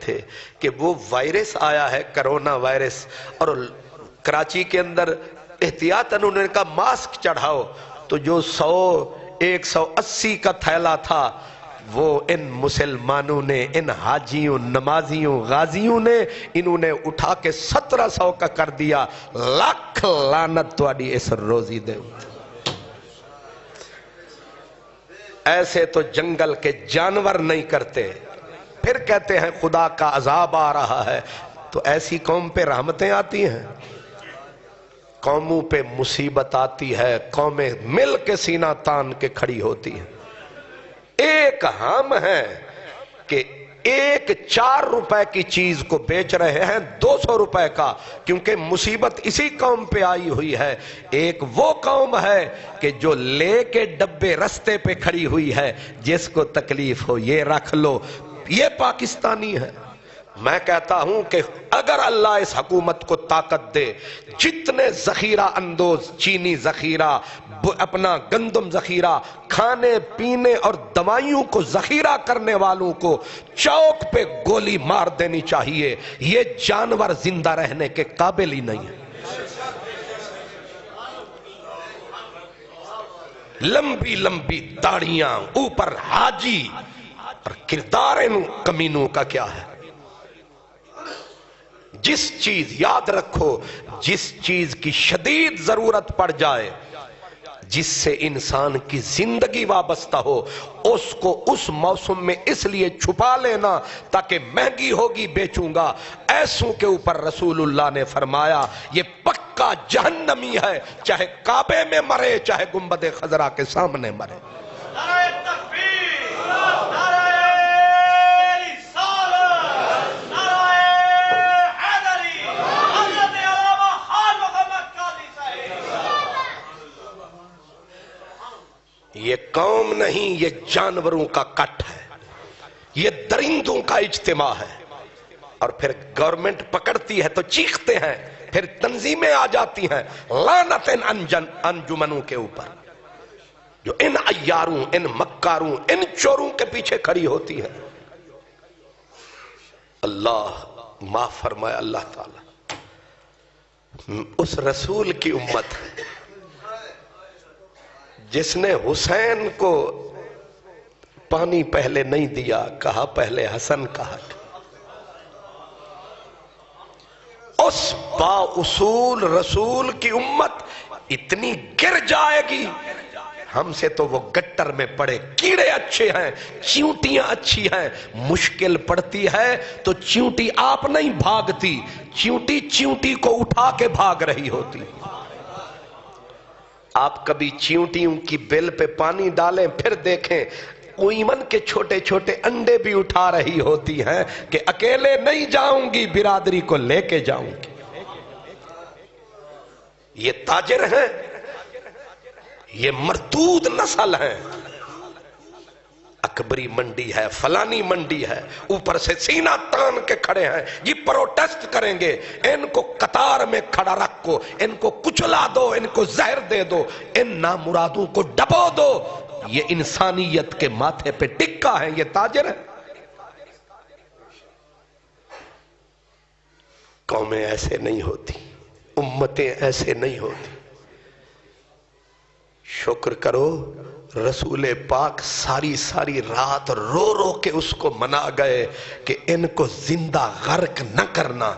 تھے کہ وہ وائرس آیا ہے، کرونا وائرس، اور کراچی کے اندر احتیاطاً انہوں نے کہا ماسک چڑھاؤ، تو جو 180 کا تھیلا تھا وہ ان مسلمانوں نے، ان حاجیوں، نمازیوں، غازیوں نے، انہوں نے اٹھا کے 1700 کا کر دیا۔ لاکھ لعنت تواڈی اس روزی دے۔ ایسے تو جنگل کے جانور نہیں کرتے، پھر کہتے ہیں خدا کا عذاب آ رہا ہے۔ تو ایسی قوم پہ رحمتیں آتی ہیں، قوموں پہ مصیبت آتی ہے، قومیں مل کے سینہ تان کے کھڑی ہوتی ہیں۔ ایک ہم ہیں کہ 4 روپے کی چیز کو بیچ رہے ہیں 200 روپے کا، کیونکہ مصیبت اسی قوم پہ آئی ہوئی ہے۔ ایک وہ قوم ہے کہ جو لے کے ڈبے رستے پہ کھڑی ہوئی ہے، جس کو تکلیف ہو یہ رکھ لو، یہ پاکستانی ہے۔ میں کہتا ہوں کہ اگر اللہ اس حکومت کو طاقت دے، جتنے ذخیرہ اندوز، چینی ذخیرہ، اپنا گندم ذخیرہ، کھانے پینے اور دوائیوں کو ذخیرہ کرنے والوں کو چوک پہ گولی مار دینی چاہیے۔ یہ جانور زندہ رہنے کے قابل ہی نہیں ہے۔ لمبی لمبی داڑیاں، اوپر حاجی، اور کردار ان کمینوں کا کیا ہے؟ جس چیز، یاد رکھو، جس چیز کی شدید ضرورت پڑ جائے، جس سے انسان کی زندگی وابستہ ہو، اس کو اس موسم میں اس لیے چھپا لینا تاکہ مہنگی ہوگی بیچوں گا۔ ایسوں کے اوپر رسول اللہ نے فرمایا یہ پکا جہنمی ہے، چاہے کعبے میں مرے، چاہے گنبد خضرا کے سامنے مرے۔ یہ قوم نہیں، یہ جانوروں کا کٹ ہے، یہ درندوں کا اجتماع ہے۔ اور پھر گورنمنٹ پکڑتی ہے تو چیختے ہیں، پھر تنظیمیں آ جاتی ہیں لعنت انجمنوں کے اوپر، جو ان عیاروں، ان مکاروں، ان چوروں کے پیچھے کھڑی ہوتی ہے۔ اللہ معاف فرمائے اللہ تعالی۔ اس رسول کی امت ہے جس نے حسین کو پانی پہلے نہیں دیا، کہا پہلے حسن کا حق۔ اس با اصول رسول کی امت اتنی گر جائے گی، ہم سے تو وہ گٹر میں پڑے کیڑے اچھے ہیں، چیونٹیاں اچھی ہیں۔ مشکل پڑتی ہے تو چیونٹی آپ نہیں بھاگتی، چیونٹی چیونٹی کو اٹھا کے بھاگ رہی ہوتی۔ آپ کبھی چیونٹیوں کی بل پہ پانی ڈالیں، پھر دیکھیں ایمن کے چھوٹے چھوٹے انڈے بھی اٹھا رہی ہوتی ہیں کہ اکیلے نہیں جاؤں گی، برادری کو لے کے جاؤں گی۔ یہ تاجر ہیں، یہ مردود نسل ہیں۔ اکبری منڈی ہے، فلانی منڈی ہے، اوپر سے سینہ تان کے کھڑے ہیں، یہ پروٹیسٹ کریں گے۔ ان کو قطار میں کھڑا رکھو، ان کو کچلا دو، ان کو زہر دے دو، ان نامرادوں کو ڈبو دو۔ یہ انسانیت کے ماتھے پہ ٹکا ہے، یہ تاجر ہے۔ قومیں ایسے نہیں ہوتی، امتیں ایسے نہیں ہوتی۔ شکر کرو رسول پاک ساری رات رو رو کے اس کو منا گئے کہ ان کو زندہ غرق نہ کرنا،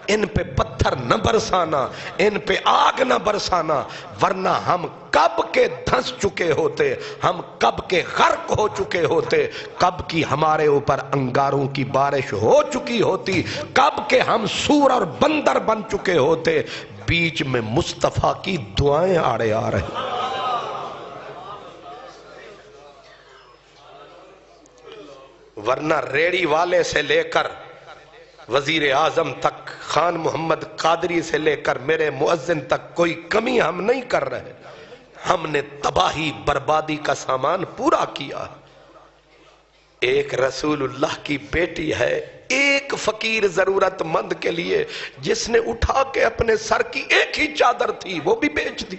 ان پہ پتھر نہ برسانا، ان پہ آگ نہ برسانا، ورنہ ہم کب کے دھنس چکے ہوتے، ہم کب کے غرق ہو چکے ہوتے، کب کی ہمارے اوپر انگاروں کی بارش ہو چکی ہوتی، کب کے ہم سور اور بندر بن چکے ہوتے۔ بیچ میں مصطفیٰ کی دعائیں آڑے آ رہی۔ ورنہ ریڑی والے سے لے کر وزیر اعظم تک، خان محمد قادری سے لے کر میرے مؤذن تک کوئی کمی ہم نہیں کر رہے۔ ہم نے تباہی بربادی کا سامان پورا کیا۔ ایک رسول اللہ کی بیٹی ہے، ایک فقیر ضرورت مند کے لیے جس نے اٹھا کے اپنے سر کی ایک ہی چادر تھی وہ بھی بیچ دی۔